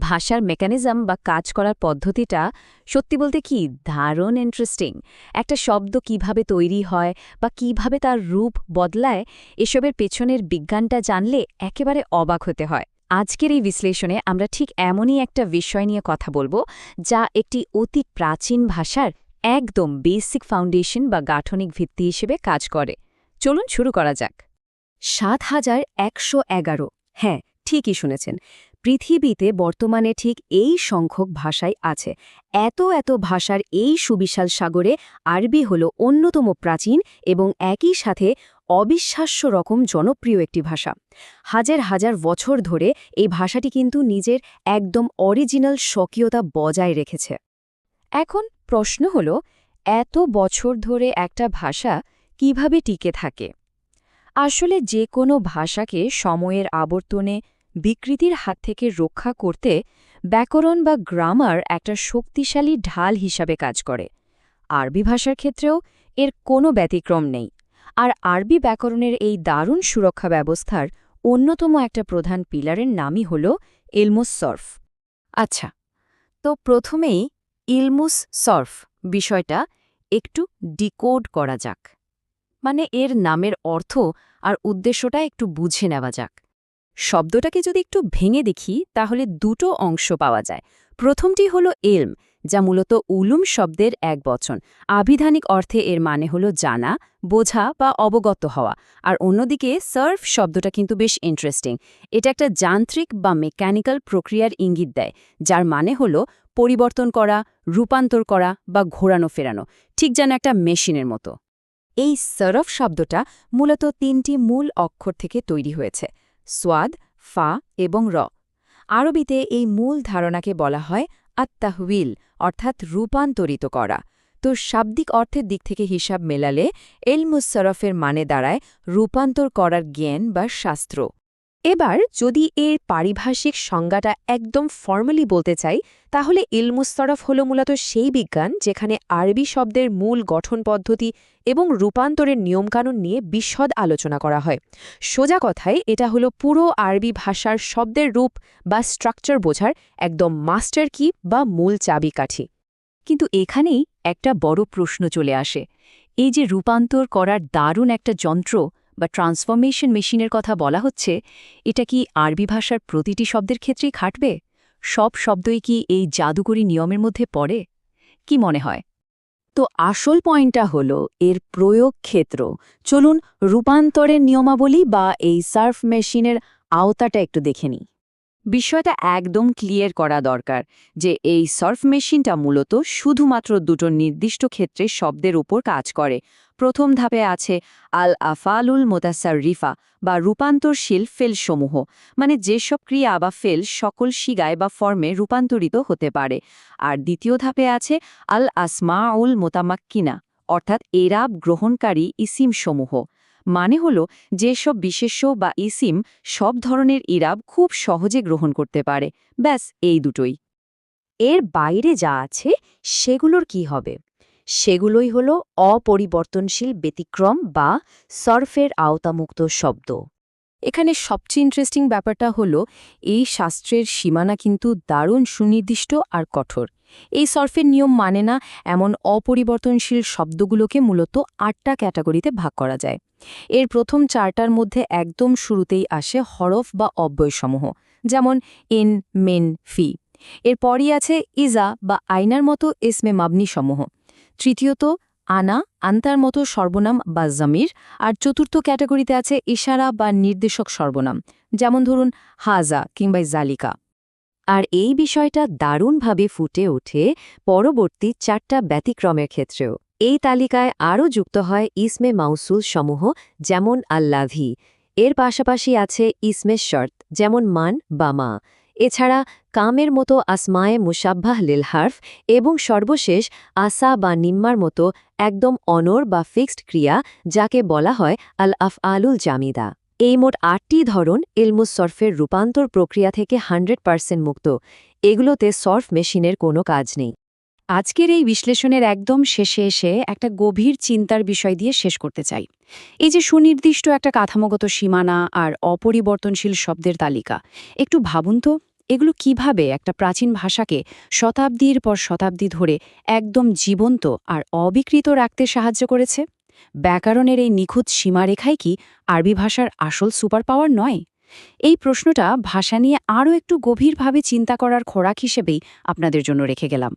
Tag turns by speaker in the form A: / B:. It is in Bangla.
A: ভাষার মেকানিজম বা কাজ করার পদ্ধতিটা সত্যি বলতে কি দারুণ ইন্টারেস্টিং। একটা শব্দ কিভাবে তৈরি হয় বা কিভাবে তার রূপ বদলায়, এসবের পেছনের বিজ্ঞানটা জানলে একেবারে অবাক হতে হয়। আজকের এই বিশ্লেষণে আমরা ঠিক এমনই একটা বিষয় নিয়ে কথা বলবো, যা একটি অতি প্রাচীন ভাষার একদম বেসিক ফাউন্ডেশন বা গাঠনিক ভিত্তি হিসেবে কাজ করে। চলুন শুরু করা যাক।
B: ৭,১১১। হ্যাঁ, ঠিকই শুনেছেন। পৃথিবীতে বর্তমানে ঠিক এই সংখ্যক ভাষাই আছে। এত ভাষার এই সুবিশাল সাগরে আরবি হল অন্যতম প্রাচীন এবং একই সাথে অবিশ্বাস্য রকম জনপ্রিয় একটি ভাষা। হাজার হাজার বছর ধরে এই ভাষাটি কিন্তু নিজের একদম অরিজিনাল স্বকীয়তা বজায় রেখেছে।
A: এখন প্রশ্ন হল, এত বছর ধরে একটা ভাষা কিভাবে টিকে থাকে? আসলে যে কোনো ভাষাকে সময়ের আবর্তনে বিকৃতির হাত থেকে রক্ষা করতে ব্যাকরণ বা গ্রামার একটা শক্তিশালী ঢাল হিসাবে কাজ করে। আরবি ভাষার ক্ষেত্রেও এর কোনো ব্যতিক্রম নেই। আর আরবি ব্যাকরণের এই দারুণ সুরক্ষা ব্যবস্থার অন্যতম একটা প্রধান পিলারের নামই হল ইলমুস সরফ।
B: আচ্ছা, তো প্রথমেই ইলমুস সরফ বিষয়টা একটু ডিকোড করা যাক। মানে এর নামের অর্থ আর উদ্দেশ্যটা একটু বুঝে নেওয়া যাক। শব্দটাকে যদি একটু ভেঙে দেখি তাহলে দুটো অংশ পাওয়া যায়। প্রথমটি হলো ইলম, যা মূলত উলুম শব্দের এক বচন। আবিধানিক অর্থে এর মানে হলো জানা, বোঝা বা অবগত হওয়া। আর অন্যদিকে সার্ফ শব্দটা কিন্তু বেশ ইন্টারেস্টিং। এটা একটা যান্ত্রিক বা মেকানিক্যাল প্রক্রিয়ার ইঙ্গিত দেয়, যার মানে হলো পরিবর্তন করা, রূপান্তর করা বা ঘোরানো ফেরানো, ঠিক যেন একটা মেশিনের মতো।
A: এই সরফ শব্দটা মূলত তিনটি মূল অক্ষর থেকে তৈরি হয়েছে: সোয়াদ, ফা এবং র। আরবিতে এই মূল ধারণাকে বলা হয় আত-তাহউইল, অর্থাৎ রূপান্তরিত করা। তো শাব্দিক অর্থের দিক থেকে হিসাব মেলালে ইলমুস সরফের মানে দাঁড়ায় রূপান্তর করার জ্ঞান বা শাস্ত্র। এবার যদি এর পারিভাষিক সংজ্ঞাটা একদম ফর্মালি বলতে চাই, তাহলে ইলমুস সরফ হল মূলত সেই বিজ্ঞান যেখানে আরবি শব্দের মূল গঠন পদ্ধতি এবং রূপান্তরের নিয়মকানুন নিয়ে বিশদ আলোচনা করা হয়। সোজা কথায় এটা হলো পুরো আরবি ভাষার শব্দের রূপ বা স্ট্রাকচার বোঝার একদম মাস্টার কি বা মূল চাবিকাঠি।
B: কিন্তু এখানেই একটা বড় প্রশ্ন চলে আসে। এই যে রূপান্তর করার দারুণ একটা যন্ত্র বা ট্রান্সফরমেশন মেশিনের কথা বলা হচ্ছে, এটা কি আরবি ভাষার প্রতিটি শব্দের ক্ষেত্রেই খাটবে? সব শব্দই কি এই জাদুকরী নিয়মের মধ্যে পড়ে? কি মনে হয়? তো আসল পয়েন্টটা হলো এর প্রয়োগ ক্ষেত্র। চলুন রূপান্তরের নিয়মাবলী বা এই সার্ফ মেশিনের আওতাটা একটু দেখে নিই। বিষয়টা একদম ক্লিয়ার করা দরকার যে এই সার্ফ মেশিনটা মূলত শুধুমাত্র দুটো নির্দিষ্ট ক্ষেত্রে শব্দের উপর কাজ করে। প্রথম ধাপে আছে আল আফালুল মোতাসাররিফা বা রূপান্তরশীল ফেলসমূহ, মানে যেসব ক্রিয়া বা ফেল সকল সিগায় বা ফর্মে রূপান্তরিত হতে পারে। আর দ্বিতীয় ধাপে আছে আল আসমাউল মোতামাক্কিনা, অর্থাৎ এরাব গ্রহণকারী ইসিমসমূহ। মানে হল যেসব বিশেষ্য বা ইসিম সব ধরনের ইরাব খুব সহজে গ্রহণ করতে পারে। ব্যাস এই দুটোই। এর বাইরে যা আছে সেগুলোর কি হবে? সেগুলোই হল অপরিবর্তনশীল ব্যতিক্রম বা সরফের আওতামুক্ত শব্দ। এখানে সবচেয়ে ইন্টারেস্টিং ব্যাপারটা হলো এই শাস্ত্রের সীমানা কিন্তু দারুণ সুনির্দিষ্ট আর কঠোর। এই সরফের নিয়ম মানে না এমন অপরিবর্তনশীল শব্দগুলোকে মূলত ৮টা ক্যাটাগরিতে ভাগ করা যায়। এর প্রথম 4টার মধ্যে একদম শুরুতেই আসে হরফ বা অব্যয়সমূহ, যেমন ইন, মিন, ফি। এরপরই আছে ইজা বা আইনার মতো ইসমে মাবনি সমূহ। তৃতীয়ত আনা, আন্তার মতো সর্বনাম বা জমির। আর চতুর্থ ক্যাটাগরিতে আছে ইশারা বা নির্দেশক সর্বনাম, যেমন ধরুন হাজা কিংবা জালিকা। আর এই বিষয়টা দারুণভাবে ফুটে ওঠে পরবর্তী 4টা ব্যতিক্রমের ক্ষেত্রেও। এই তালিকায় আরও যুক্ত হয় ইসমে মাউসুল সমূহ, যেমন আল্লাভি। এর পাশাপাশি আছে ইসমে শর্ত, যেমন মান বা মা। এছাড়া কামের মতো আসমায়ে মুসাব্বাহ লিল হার্ফ এবং সর্বশেষ আসা বা নিম্মার মতো একদম অনর বা ফিক্সড ক্রিয়া, যাকে বলা হয় আল আফআলুল জামিদা। এই মোট 8টি ধরন ইলমুস সরফের রূপান্তর প্রক্রিয়া থেকে 100% মুক্ত। এগুলোতে সরফ মেশিনের কোনো কাজ নেই। আজকের এই বিশ্লেষণের একদম শেষে এসে একটা গভীর চিন্তার বিষয় দিয়ে শেষ করতে চাই। এই যে সুনির্দিষ্ট একটা কাঠামোগত সীমানা আর অপরিবর্তনশীল শব্দের তালিকা, একটু ভাবুন তো, এগুলো কিভাবে একটা প্রাচীন ভাষাকে শতাব্দীর পর শতাব্দী ধরে একদম জীবন্ত আর অবিকৃত রাখতে সাহায্য করেছে? ব্যাকরণের এই নিখুঁত সীমারেখাই কি আরবি ভাষার আসল সুপার পাওয়ার নয়? এই প্রশ্নটা ভাষা নিয়ে আরও একটু গভীরভাবে চিন্তা করার খোরাক হিসেবেই আপনাদের জন্য রেখে গেলাম।